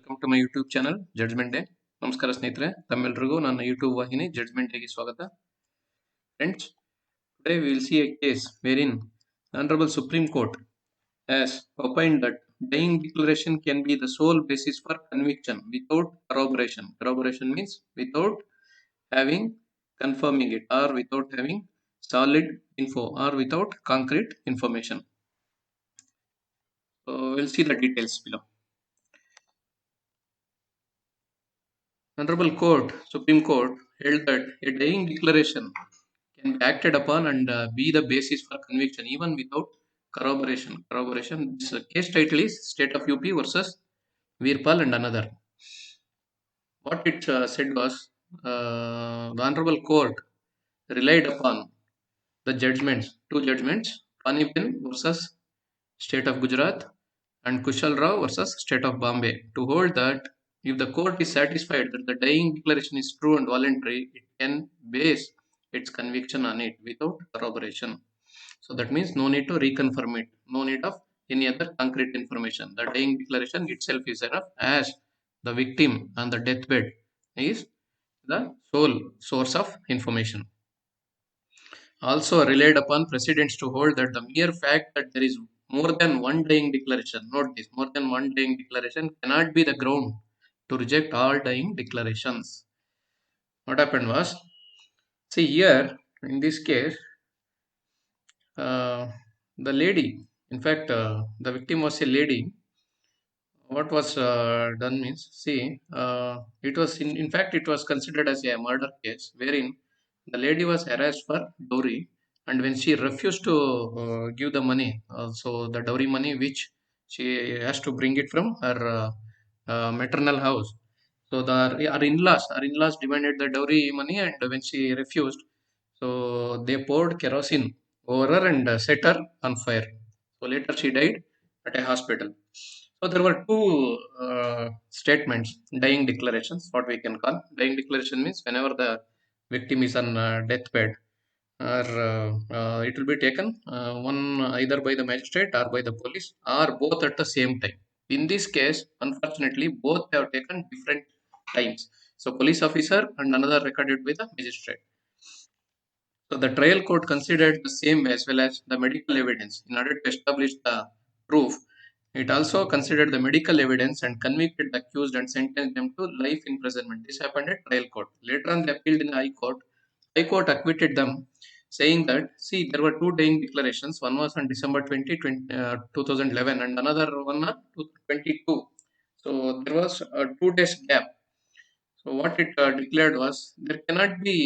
Welcome to my YouTube channel judgment day. ನಮಸ್ಕಾರ ಸ್ನೇಹಿತರೆ, ತಮ್ಮೆಲ್ಲರಿಗೂ ನನ್ನ ಯೂಟ್ಯೂಬ್ ವಾಹಿನಿ ಜಡ್ಜ್ಮೆಂಟ್ ಡೇಗೆ ಸ್ವಾಗತ. Friends, today we will see a case wherein the Honorable Supreme Court has opined that dying declaration can be the sole basis for conviction without corroboration. Corroboration means without having confirming it, or without having solid info, or without concrete information. So we'll see the details below. Honorable Court, Supreme Court, held that a dying declaration can be acted upon and be the basis for conviction even without corroboration. Corroboration. This case title is State of UP versus Veerpal and another. What it said was, the Honorable Court relied upon the judgments, two judgments, Panipen versus State of Gujarat and Kushal Rao versus State of Bombay, to hold that if the court is satisfied that the dying declaration is true and voluntary, it can base its conviction on it without corroboration. So that means no need to reconfirm it, no need of any other concrete information. The dying declaration itself is enough, as the victim on the deathbed is the sole source of information. Also relied upon precedents to hold that the mere fact that there is more than one dying declaration, note this, more than one dying declaration cannot be the ground to reject all dying declarations. What happened was, see here in this case, the lady, in fact, the victim was a lady. What was done means, see, it was in fact, it was considered as a murder case wherein the lady was harassed for dowry, and when she refused to give the money, so the dowry money which she has to bring it from her maternal house. So her in-laws demanded the dowry money, and when she refused, so they poured kerosene over her and set her on fire. So later she died at a hospital. So there were two statements, dying declarations, what we can call. Dying declaration means whenever the victim is on deathbed, or it will be taken one either by the magistrate or by the police, or both at the same time. In this case, unfortunately, both have taken different times. So police officer and another recorded by the magistrate. So the trial court considered the same as well as the medical evidence in order to establish the proof. It also considered the medical evidence and convicted the accused and sentenced them to life imprisonment. This happened at trial court. Later on, they appealed in the High Court. High Court acquitted them, saying that, see, there were two dying declarations. One was on December 2011, and another one on 2022. So there was a 2 days gap. So what it declared was, there cannot be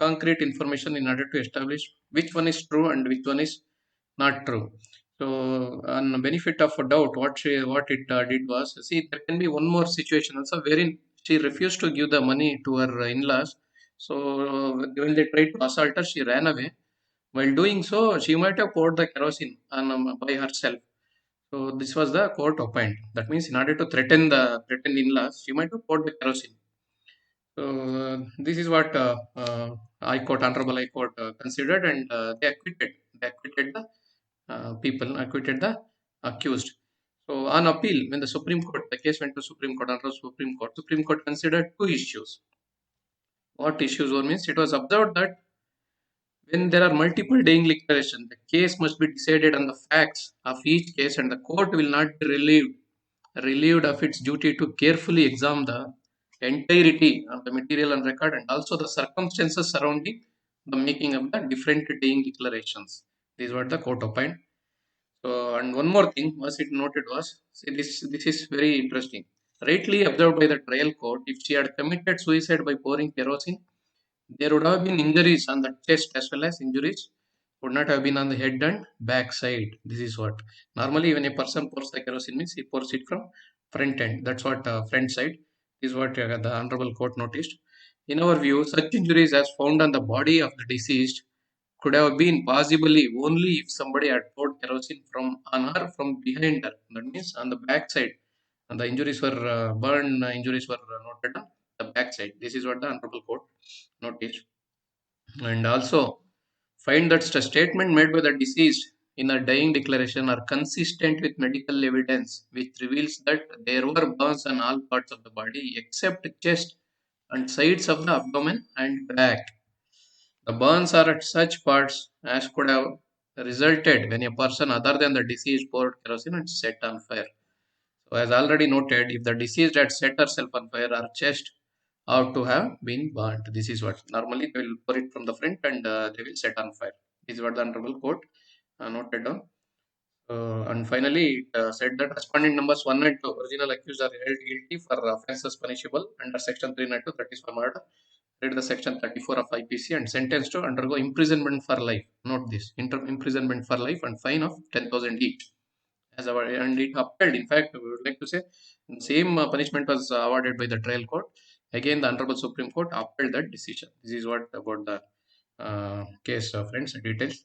concrete information in order to establish which one is true and which one is not true. So on the benefit of a doubt, what it did was, see, there can be one more situation also wherein she refused to give the money to her in-laws. So when they tried to assault her, she ran away. While doing so, she might have poured the kerosene on, by herself. So this was the court opined. That means in order to threaten the threatened in-laws, she might have poured the kerosene. So this is what High Court, Honorable High Court considered, and they acquitted. They acquitted the acquitted the accused. So on appeal, when the Supreme Court, the case went to Supreme Court, Honorable Supreme Court considered two issues. What issues were means, it was observed that when there are multiple dying declarations, the case must be decided on the facts of each case, and the court will not be relieved of its duty to carefully examine the entirety of the material on record and also the circumstances surrounding the making of the different dying declarations. This is what the court opined. So, and one more thing was it noted was, see, this is very interesting. Rightly observed by the trial court, if she had committed suicide by pouring kerosene, there would have been injuries on the chest as well as injuries would not have been on the head and back side. This is what normally when a person pours the kerosene means he pours it from front end. That's what front side is what the honorable court noticed. In our view, such injuries as found on the body of the deceased could have been possibly only if somebody had poured kerosene from on her from behind her. That means on the back side. And the injuries were burn injuries were noted on the back side. This is what the honorable court noticed. And also find that the statement made by the deceased in a dying declaration are consistent with medical evidence, which reveals that there were burns on all parts of the body except chest and sides of the abdomen and back. The burns are at such parts as could have resulted when a person other than the deceased poured kerosene and set on fire. So, as already noted, if the deceased had set herself on fire, her chest ought to have been burnt. This is what normally they will pour it from the front and they will set on fire. This is what the Honorable Court noted down. And finally, it said that respondent numbers 1 and 2, original accused, are held guilty for offences punishable under section 392, that is for murder. Read the section 34 of IPC and sentenced to undergo imprisonment for life. Note this: imprisonment for life and fine of 10,000 each. As awarded, and it upheld. In fact, we would like to say the same punishment was awarded by the trial court. Again, the Honorable Supreme Court upheld that decision. This is what about the case, friends, details.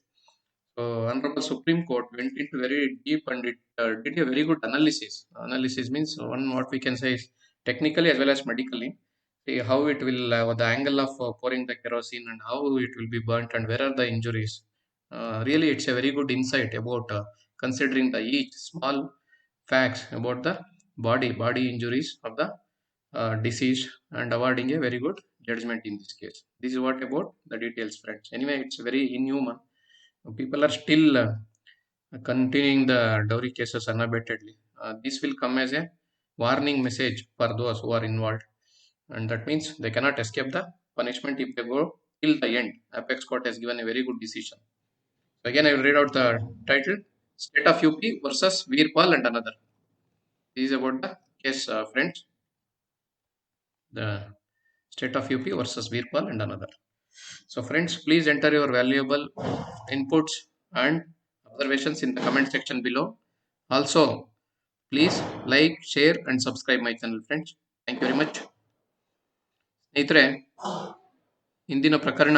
So, Honorable Supreme Court went into very deep and it did a very good analysis. Analysis means one what we can say is technically as well as medically. See how it will, the angle of pouring the kerosene and how it will be burnt and where are the injuries. Really, it's a very good insight about considering the each small facts about the body injuries of the deceased and awarding a very good judgment in this case. This is what about the details, friends. Anyway, it's very inhuman. People are still continuing the dowry cases unabatedly. This will come as a warning message for those who are involved, and that means they cannot escape the punishment if they go till the end. Apex Court has given a very good decision. So again, I will read out the title: State of UP versus Veerpal and another. This is about the case, friends. The State of UP versus Veerpal and another. So, friends, please enter your valuable inputs and observations in the comment section below. Also, please like, share, and subscribe my channel, friends. Thank you very much. ಸ್ನೇಹಿತರೆ, ಇಂದಿನ ಪ್ರಕರಣ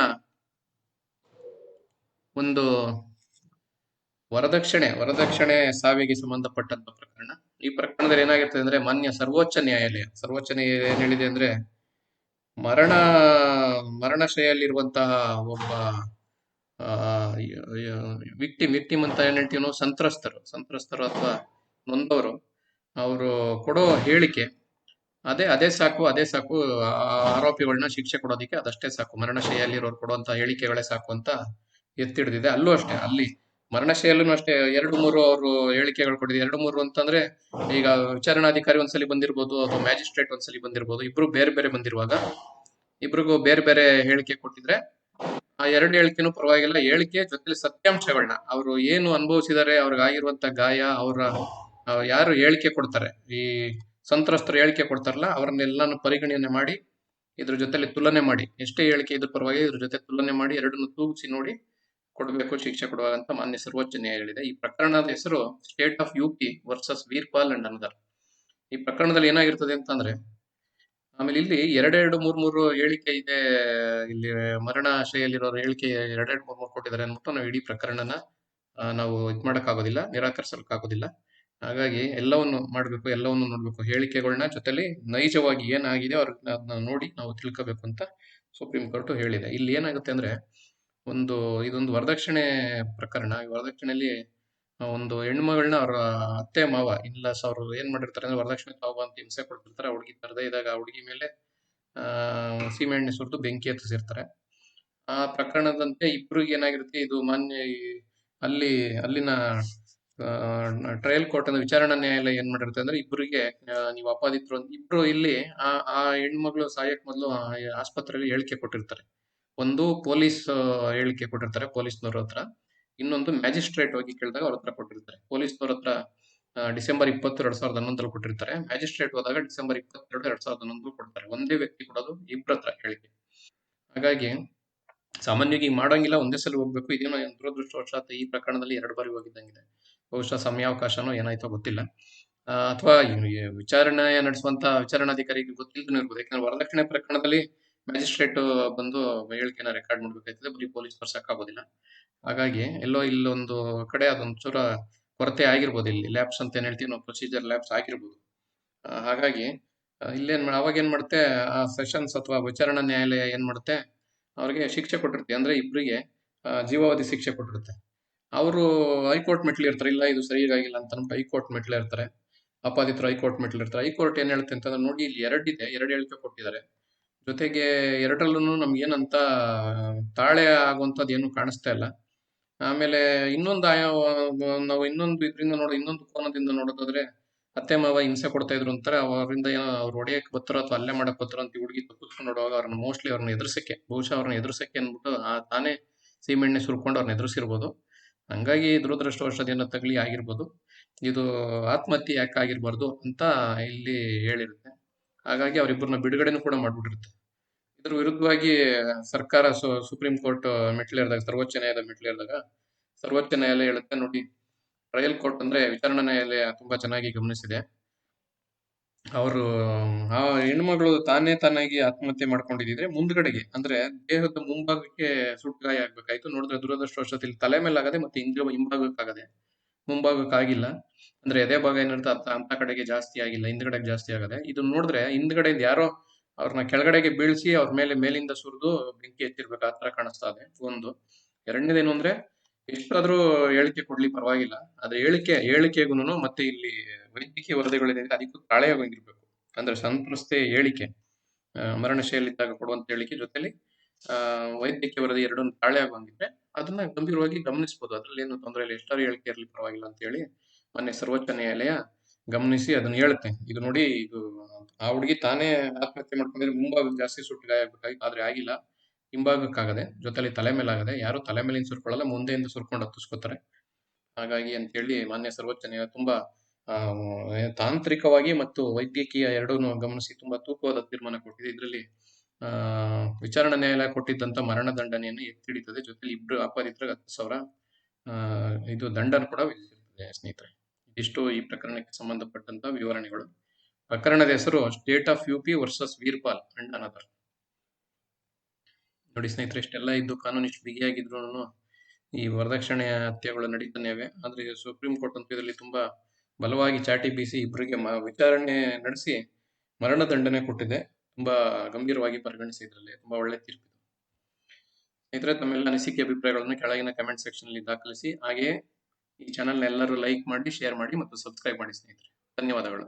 ಒಂದು ವರದಕ್ಷಿಣೆ ಸಾವಿಗೆ ಸಂಬಂಧಪಟ್ಟಂತ ಪ್ರಕರಣ. ಈ ಪ್ರಕರಣದಲ್ಲಿ ಏನಾಗಿರ್ತದೆ ಅಂದ್ರೆ ಮಾನ್ಯ ಸರ್ವೋಚ್ಚ ನ್ಯಾಯಾಲಯ ಏನ್ ಹೇಳಿದೆ ಅಂದ್ರೆ ಮರಣಶೈಲಿರುವಂತಹ ಒಬ್ಬ ವಿಕ್ಟಿಮ್ ಅಂತ ಏನ್ ಹೇಳ್ತೀವಿ ನಾವು, ಸಂತ್ರಸ್ತರು ಅಥವಾ ನೊಂದವರು, ಅವರು ಕೊಡೋ ಹೇಳಿಕೆ ಅದೇ ಸಾಕು ಆರೋಪಿಗಳನ್ನ ಶಿಕ್ಷೆ ಕೊಡೋದಿಕ್ಕೆ ಅದಷ್ಟೇ ಸಾಕು. ಮರಣಶೈಲಿರೋರು ಕೊಡುವಂತ ಹೇಳಿಕೆಗಳೇ ಸಾಕು ಅಂತ ಎತ್ತಿಡಿದಿದೆ. ಅಲ್ಲೂ ಅಷ್ಟೇ, ಅಲ್ಲಿ ಮರಣಶೈಲೂ ಅಷ್ಟೇ 2-3 ಅವರು ಹೇಳಿಕೆಗಳು ಕೊಟ್ಟಿದೆ. 2-3 ಅಂತಂದ್ರೆ ಈಗ ವಿಚಾರಣಾಧಿಕಾರಿ ಒಂದ್ಸಲಿ ಬಂದಿರ್ಬೋದು ಅಥವಾ ಮ್ಯಾಜಿಸ್ಟ್ರೇಟ್ ಒಂದ್ಸಲಿ ಬಂದಿರ್ಬೋದು. ಇಬ್ರು ಬೇರೆ ಬಂದಿರುವಾಗ ಇಬ್ರಿಗೂ ಬೇರೆ ಹೇಳಿಕೆ ಕೊಟ್ಟಿದ್ರೆ ಆ 2 ಹೇಳಿಕೆನೂ ಪರವಾಗಿಲ್ಲ. ಹೇಳಿಕೆ ಜೊತೆಲಿ ಸತ್ಯಾಂಶಗಳನ್ನ, ಅವರು ಏನು ಅನುಭವಿಸಿದ್ದಾರೆ, ಅವ್ರಿಗಾಗಿರುವಂತ ಗಾಯ, ಅವರ ಯಾರು ಹೇಳಿಕೆ ಕೊಡ್ತಾರೆ, ಈ ಸಂತ್ರಸ್ತರು ಹೇಳಿಕೆ ಕೊಡ್ತಾರಲ್ಲ, ಅವ್ರನ್ನೆಲ್ಲಾನು ಪರಿಗಣನೆ ಮಾಡಿ ಇದ್ರ ಜೊತೆಲಿ ತುಲನೆ ಮಾಡಿ, ಎಷ್ಟೇ ಹೇಳಿಕೆ ಇದ್ರ ಪರವಾಗಿ ಇದ್ರ ಜೊತೆ ತುಲನೆ ಮಾಡಿ ಎರಡನ್ನು ತೂಗಿಸಿ ನೋಡಿ ಕೊಡಬೇಕು, ಶಿಕ್ಷೆ ಕೊಡುವಾಗ ಅಂತ ಮಾನ್ಯ ಸರ್ವೋಚ್ಚ ನ್ಯಾಯಾಲಯ ಹೇಳಿದೆ. ಈ ಪ್ರಕರಣದ ಹೆಸರು state of UP versus Veerpal and another. ಈ ಪ್ರಕರಣದಲ್ಲಿ ಏನಾಗಿರ್ತದೆ ಅಂತಂದ್ರೆ, ಆಮೇಲೆ ಇಲ್ಲಿ 2-3 ಹೇಳಿಕೆ ಇದೆ. ಇಲ್ಲಿ ಮರಣಶೈಲಿರೋರ ಹೇಳಿಕೆ 2-3 ಕೊಟ್ಟಿದ್ದಾರೆ ಅಂದ್ಬಿಟ್ಟು ನಾವು ಇಡೀ ಪ್ರಕರಣನ ನಾವು ಇದ್ ಮಾಡಕ್ಕಾಗೋದಿಲ್ಲ, ನಿರಾಕರಿಸಲಿಕ್ಕಾಗೋದಿಲ್ಲ. ಹಾಗಾಗಿ ಎಲ್ಲವನ್ನು ಮಾಡಬೇಕು, ಎಲ್ಲವನ್ನು ನೋಡ್ಬೇಕು, ಹೇಳಿಕೆಗಳನ್ನ ಜೊತೆಲಿ ನೈಜವಾಗಿ ಏನಾಗಿದೆ ಅದನ್ನ ನೋಡಿ ನಾವು ತಿಳ್ಕೋಬೇಕು ಅಂತ ಸುಪ್ರೀಂ ಕೋರ್ಟ್ ಹೇಳಿದೆ. ಇಲ್ಲಿ ಏನಾಗುತ್ತೆ ಅಂದ್ರೆ, ಇದೊಂದು ವರದಕ್ಷಿಣೆ ಪ್ರಕರಣ. ಈ ವರದಕ್ಷಿಣೆಯಲ್ಲಿ ಒಂದು ಹೆಣ್ಮಗಳನ್ನ ಅವ್ರ ಅತ್ತೆ ಮಾವ ಇನ್ಲಾಸ್ ಅವರು ಏನ್ ಮಾಡಿರ್ತಾರೆ ಅಂದ್ರೆ, ವರದಕ್ಷಿಣೆ ತಾವು ಅಂತ ಹಿಂಸೆ ಕೊಡ್ತಿರ್ತಾರೆ. ಆ ಹುಡುಗಿ ತರದೇ ಇದ್ದಾಗ ಆ ಹುಡುಗಿ ಮೇಲೆ ಸೀಮೆ ಎಣ್ಣೆ ಸುರಿದು ಬೆಂಕಿ ಹತ್ತಿಸಿರ್ತಾರೆ. ಆ ಪ್ರಕರಣದಂತೆ ಇಬ್ರಿಗೆ ಏನಾಗಿರುತ್ತೆ, ಇದು ಮಾನ್ಯ ಅಲ್ಲಿನ ಟ್ರಯಲ್ ಕೋರ್ಟ್ ಅಂದ್ರೆ ವಿಚಾರಣಾ ನ್ಯಾಯಾಲಯ ಏನ್ ಮಾಡಿರುತ್ತೆ ಅಂದ್ರೆ, ಇಬ್ಬರಿಗೆ ನೀವು ಅಪಾದಿತರು ಅಂತ ಇಬ್ರು ಇಲ್ಲಿ ಆ ಹೆಣ್ಮಗಳು ಸಾಯಕ್ ಮೊದಲು ಆಸ್ಪತ್ರೆಯಲ್ಲಿ ಹೇಳಿಕೆ ಕೊಟ್ಟಿರ್ತಾರೆ. ಒಂದು ಪೊಲೀಸ್ ಹೇಳಿಕೆ ಕೊಟ್ಟಿರ್ತಾರೆ ಪೊಲೀಸ್ನವ್ರ ಹತ್ರ, ಇನ್ನೊಂದು ಮ್ಯಾಜಿಸ್ಟ್ರೇಟ್ ಹೋಗಿ ಕೇಳಿದಾಗ ಅವ್ರ ಹತ್ರ ಕೊಟ್ಟಿರ್ತಾರೆ. ಪೊಲೀಸ್ನವ್ರ ಹತ್ರ ಡಿಸೆಂಬರ್ 20, 2011 ಕೊಟ್ಟಿರ್ತಾರೆ. ಮ್ಯಾಜಿಸ್ಟ್ರೇಟ್ ಹೋದಾಗ ಡಿಸೆಂಬರ್ 22, 2011 ಕೊಡ್ತಾರೆ. ಒಂದೇ ವ್ಯಕ್ತಿ ಕೊಡೋದು ಇಬ್ಬರ ಹತ್ರ ಹೇಳಿಕೆ. ಹಾಗಾಗಿ ಸಾಮಾನ್ಯವಾಗಿ ಮಾಡೋಂಗಿಲ್ಲ, ಒಂದೇ ಸಲ ಹೋಗ್ಬೇಕು. ಇದೇನೋ ದುರದೃಷ್ಟವಶಾತ್ ಈ ಪ್ರಕರಣದಲ್ಲಿ 2 ಬಾರಿ ಹೋಗಿದ್ದಂಗಿದೆ. ಬಹುಶಃ ಸಮಯಾವಕಾಶನೋ ಏನಾಯ್ತೋ ಗೊತ್ತಿಲ್ಲ, ಅಥವಾ ವಿಚಾರಣೆ ನಡೆಸುವಂತ ವಿಚಾರಣಾಧಿಕಾರಿಗೆ ಗೊತ್ತಿಲ್ಲದೇ ಇರ್ಬೋದು. ಯಾಕಂದ್ರೆ ವರದಕ್ಷಿಣೆ ಪ್ರಕರಣದಲ್ಲಿ ಮ್ಯಾಜಿಸ್ಟ್ರೇಟ್ ಬಂದು ಹೇಳಿಕೆನ ರೆಕಾರ್ಡ್ ಮಾಡ್ಬೇಕಾಯ್ತದೆ, ಬರೀ ಪೊಲೀಸ್ ಬರ್ಸಕ್ಕಾಗೋದಿಲ್ಲ. ಹಾಗಾಗಿ ಎಲ್ಲೋ ಇಲ್ಲೊಂದು ಕಡೆ ಅದೊಂದು ಚೂರ ಕೊರತೆ ಆಗಿರ್ಬೋದು. ಇಲ್ಲಿ ಲ್ಯಾಬ್ಸ್ ಅಂತ ಏನ್ ಹೇಳ್ತೀವಿ ನಾವು, ಪ್ರೊಸೀಜರ್ ಲ್ಯಾಬ್ಸ್ ಆಗಿರ್ಬೋದು. ಹಾಗಾಗಿ ಅವಾಗ ಏನ್ ಮಾಡುತ್ತೆ, ಆ ಸೆಷನ್ಸ್ ಅಥವಾ ವಿಚಾರಣಾ ನ್ಯಾಯಾಲಯ ಏನ್ ಮಾಡುತ್ತೆ, ಅವ್ರಿಗೆ ಶಿಕ್ಷೆ ಕೊಟ್ಟಿರುತ್ತೆ. ಅಂದ್ರೆ ಇಬ್ಬರಿಗೆ ಜೀವಾವಧಿ ಶಿಕ್ಷೆ ಕೊಟ್ಟಿರುತ್ತೆ. ಅವರು ಹೈಕೋರ್ಟ್ ಮೆಟ್ಲಿರ್ತಾರೆ, ಇಲ್ಲ ಇದು ಸರಿಯಾಗಿಲ್ಲ ಅಂತ ಅಂದ್ಬಿಟ್ಟು ಹೈಕೋರ್ಟ್ ಮೆಟ್ಲಿರ್ತಾರೆ. ಅಪಾದಿತರು ಹೈಕೋರ್ಟ್ ಮೆಟ್ಲಿರ್ತಾರೆ. ಹೈಕೋರ್ಟ್ ಏನ್ ಹೇಳುತ್ತೆ ಅಂತಂದ್ರೆ, ನೋಡಿ ಇಲ್ಲಿ ಎರಡಿದೆ, ಎರಡು ಹೇಳಿಕೆ ಕೊಟ್ಟಿದ್ದಾರೆ. ಜೊತೆಗೆ ಎರಡರಲ್ಲೂ ನಮ್ಗೆ ಏನಂತ ತಾಳೆ ಆಗುವಂಥದ್ದು ಏನು ಕಾಣಿಸ್ತಾ ಇಲ್ಲ. ಆಮೇಲೆ ಇನ್ನೊಂದು ನಾವು ಇನ್ನೊಂದು ಇದರಿಂದ ಇನ್ನೊಂದು ಕೋನದಿಂದ ನೋಡೋದಾದ್ರೆ, ಅತ್ತೆ ಮಾವ ಹಿಂಸೆ ಕೊಡ್ತಾ ಇದ್ರು ಅಂತಾರೆ. ಅವರಿಂದ ಏನೋ ಅವ್ರು ಹೊಡೆಯಕ್ಕೆ ಬರ್ತಾರೋ ಅಥವಾ ಹಲ್ಲೆ ಮಾಡಕ್ ಬರ್ತಾರೋ ಅಂತ ಹುಡುಗಿ ತಪ್ಪಿಸ್ಕೊಂಡು ನೋಡುವಾಗ ಅವ್ರನ್ನ ಮೋಸ್ಟ್ಲಿ ಅವ್ರನ್ನ ಎದುರಿಸಕ್ಕೆ, ಬಹುಶಃ ಅವ್ರನ್ನ ಎದುರಿಸಕ್ಕೆ ಅಂದ್ಬಿಟ್ಟು ತಾನೇ ಸೀಮೆಣ್ಣೆ ಸುರ್ಕೊಂಡು ಅವ್ರನ್ನ ಎದುರಿಸಿರ್ಬೋದು. ಹಂಗಾಗಿ ದುರದೃಷ್ಟವಶಾತ್ ತಗಲಿ ಆಗಿರ್ಬೋದು. ಇದು ಆತ್ಮಹತ್ಯೆ ಯಾಕೆ ಆಗಿರ್ಬಾರ್ದು ಅಂತ ಇಲ್ಲಿ ಹೇಳಿರುತ್ತೆ. ಹಾಗಾಗಿ ಅವರಿಬ್ಬರನ್ನ ಬಿಡುಗಡೆನೂ ಕೂಡ ಮಾಡ್ಬಿಟ್ಟಿರುತ್ತೆ. ಇದ್ರ ವಿರುದ್ಧವಾಗಿ ಸರ್ಕಾರ ಸುಪ್ರೀಂ ಕೋರ್ಟ್ ಮೆಟ್ಲೇರಿದಾಗ, ಸರ್ವೋಚ್ಚ ನ್ಯಾಯಾಲಯ ಮೆಟ್ಲೇರಿದಾಗ, ಸರ್ವೋಚ್ಚ ನ್ಯಾಯಾಲಯ ಹೇಳುತ್ತೆ, ನೋಡಿ ಟ್ರಯಲ್ ಕೋರ್ಟ್ ಅಂದ್ರೆ ವಿಚಾರಣಾ ನ್ಯಾಯಾಲಯ ತುಂಬಾ ಚೆನ್ನಾಗಿ ಗಮನಿಸಿದೆ. ಅವರು ಆ ಹೆಣ್ಮಗಳು ತಾನಾಗಿ ಆತ್ಮಹತ್ಯೆ ಮಾಡ್ಕೊಂಡಿದ್ರೆ ಮುಂದ್ಗಡೆಗೆ ಅಂದ್ರೆ ದೇಹದ ಮುಂಭಾಗಕ್ಕೆ ಸುಟ್ಗಾಯ ಆಗ್ಬೇಕಾಯ್ತು. ನೋಡಿದ್ರೆ ದುರದೃಷ್ಟವಶಾತ್ ಇಲ್ಲಿ ತಲೆ ಮೇಲೆ ಆಗದೆ ಮತ್ತೆ ಹಿಂಭಾಗಕ್ಕಾಗದೆ, ಮುಂಭಾಗಕ್ಕಾಗಿಲ್ಲ. ಅಂದ್ರೆ ಎದೆ ಭಾಗ ಏನಿರುತ್ತೆ ಅಂತ ಕಡೆಗೆ ಜಾಸ್ತಿ ಆಗಿಲ್ಲ, ಹಿಂದ್ಗಡೆಗೆ ಜಾಸ್ತಿ ಆಗದೆ. ಇದನ್ನ ನೋಡಿದ್ರೆ ಹಿಂದ್ಗಡೆಯಿಂದ ಯಾರೋ ಅವ್ರನ್ನ ಕೆಳಗಡೆಗೆ ಬೀಳ್ಸಿ ಅವ್ರ ಮೇಲಿಂದ ಸುರಿದು ಬೆಂಕಿ ಹಚ್ಚಿರ್ಬೇಕು, ಆ ತರ ಕಾಣಿಸ್ತಾ ಇದೆ. ಒಂದು ಎರಡನೇದೇನು ಅಂದ್ರೆ, ಎಷ್ಟಾದ್ರೂ ಹೇಳಿಕೆ ಕೊಡ್ಲಿ ಪರವಾಗಿಲ್ಲ, ಅದ್ರ ಹೇಳಿಕೆಗೂನು ಮತ್ತೆ ಇಲ್ಲಿ ವೈದ್ಯಕೀಯ ವರದಿಗಳಿದೆ, ಅದಕ್ಕೂ ತಾಳೆಯಾಗಿರ್ಬೇಕು. ಅಂದ್ರೆ ಸಂತ್ರಸ್ತೆ ಹೇಳಿಕೆ, ಮರಣಶೈಲಿದ್ದಾಗ ಕೊಡುವಂತ ಹೇಳಿಕೆ ಜೊತೆಲಿ ವೈದ್ಯಕೀಯ ವರದಿ ಎರಡನ್ನು ತಾಳೆಯಾಗುವಂಗಿದ್ರೆ ಅದನ್ನ ಗಂಭೀರವಾಗಿ ಗಮನಿಸಬಹುದು. ಅದ್ರಲ್ಲಿ ಏನು ತೊಂದರೆ ಇಲ್ಲ, ಎಷ್ಟಾದ್ರೂ ಹೇಳಿಕೆ ಇರಲಿ ಪರವಾಗಿಲ್ಲ ಅಂತ ಹೇಳಿ ಮೊನ್ನೆ ಸರ್ವೋಚ್ಚ ನ್ಯಾಯಾಲಯ ಗಮನಿಸಿ ಅದನ್ನ ಹೇಳುತ್ತೆ. ಇದು ನೋಡಿ, ಇದು ಆ ಹುಡುಗಿ ತಾನೇ ಆತ್ಮಹತ್ಯೆ ಮಾಡ್ಕೊಂಡಿದ್ರೆ ಮುಂಭಾಗಕ್ಕೆ ಜಾಸ್ತಿ ಸುಟ್ಟು ಗಾಯ ಆಗ್ಬೇಕಾಗಿತ್ತು, ಆದ್ರೆ ಆಗಿಲ್ಲ. ಹಿಂಭಾಗಕ್ಕಾಗದೆ, ಜೊತೆಲಿ ತಲೆ ಮೇಲಾಗದೆ. ಯಾರು ತಲೆ ಮೇಲಿಂದ ಸುರ್ಕೊಳ್ಳಲ್ಲ, ಮುಂದೆಯಿಂದ ಸುರ್ಕೊಂಡು ಹತ್ತಿಸ್ಕೊತಾರೆ. ಹಾಗಾಗಿ ಅಂತೇಳಿ ಮಾನ್ಯ ಸರ್ವೋಚ್ಚ ನ್ಯಾಯಾಲಯ ತುಂಬಾ ತಾಂತ್ರಿಕವಾಗಿ ಮತ್ತು ವೈದ್ಯಕೀಯ ಎರಡನ್ನೂ ಗಮನಿಸಿ ತುಂಬಾ ತೂಕವಾದ ತೀರ್ಮಾನ ಕೊಟ್ಟಿದೆ. ಇದರಲ್ಲಿ ವಿಚಾರಣಾ ನ್ಯಾಯಾಲಯ ಕೊಟ್ಟಿದ್ದಂತ ಮರಣ ದಂಡನೆಯನ್ನು ಎತ್ತಿ ಹಿಡಿತದೆ. ಜೊತೆಲಿ ಇಬ್ರು ಅಪರಾಧಿತರಿಗೆ 10,000 ಇದು ದಂಡನ ಕೂಡ ವಿಧಿಸಿರ್ತದೆ. ಸ್ನೇಹಿತರೆ, ಇಷ್ಟು ಈ ಪ್ರಕರಣಕ್ಕೆ ಸಂಬಂಧಪಟ್ಟಂತ ವಿವರಣೆಗಳು. ಪ್ರಕರಣದ ಹೆಸರು state of UP versus Veerpal and another. ನೋಡಿ ಸ್ನೇಹಿತರೆ, ಇಷ್ಟೆಲ್ಲ ಇದ್ದು ಕಾನೂನು ಇಷ್ಟು ಬಿಗಿಯಾಗಿದ್ರು ಈ ವರದಕ್ಷಿಣೆ ಹತ್ಯೆಗಳು ನಡೀತಾನೆ ಇವೆ. ಆದ್ರೆ ಸುಪ್ರೀಂ ಕೋರ್ಟ್ ಅಂತೂ ಇದರಲ್ಲಿ ತುಂಬಾ ಬಲವಾಗಿ ಚಾಟಿ ಬೀಸಿ ಇಬ್ಬರಿಗೆ ವಿಚಾರಣೆ ನಡೆಸಿ ಮರಣದಂಡನೆ ಕೊಟ್ಟಿದೆ. ತುಂಬಾ ಗಂಭೀರವಾಗಿ ಪರಿಗಣಿಸಿ ಇದರಲ್ಲಿ ತುಂಬಾ ಒಳ್ಳೆ ತೀರ್ಪು. ಸ್ನೇಹಿತರೆ, ತಮ್ಮೆಲ್ಲ ಅನಿಸಿಕೆ ಅಭಿಪ್ರಾಯಗಳನ್ನು ಕೆಳಗಿನ ಕಮೆಂಟ್ ಸೆಕ್ಷನ್ ಅಲ್ಲಿ ದಾಖಲಿಸಿ. ಹಾಗೆಯೇ ಈ ಚಾನೆಲ್ ಎಲ್ಲರೂ ಲೈಕ್ ಮಾಡಿ, ಶೇರ್ ಮಾಡಿ ಮತ್ತು ಸಬ್ಸ್ಕ್ರೈಬ್ ಮಾಡಿ ಸ್ನೇಹಿತರೆ. ಧನ್ಯವಾದಗಳು.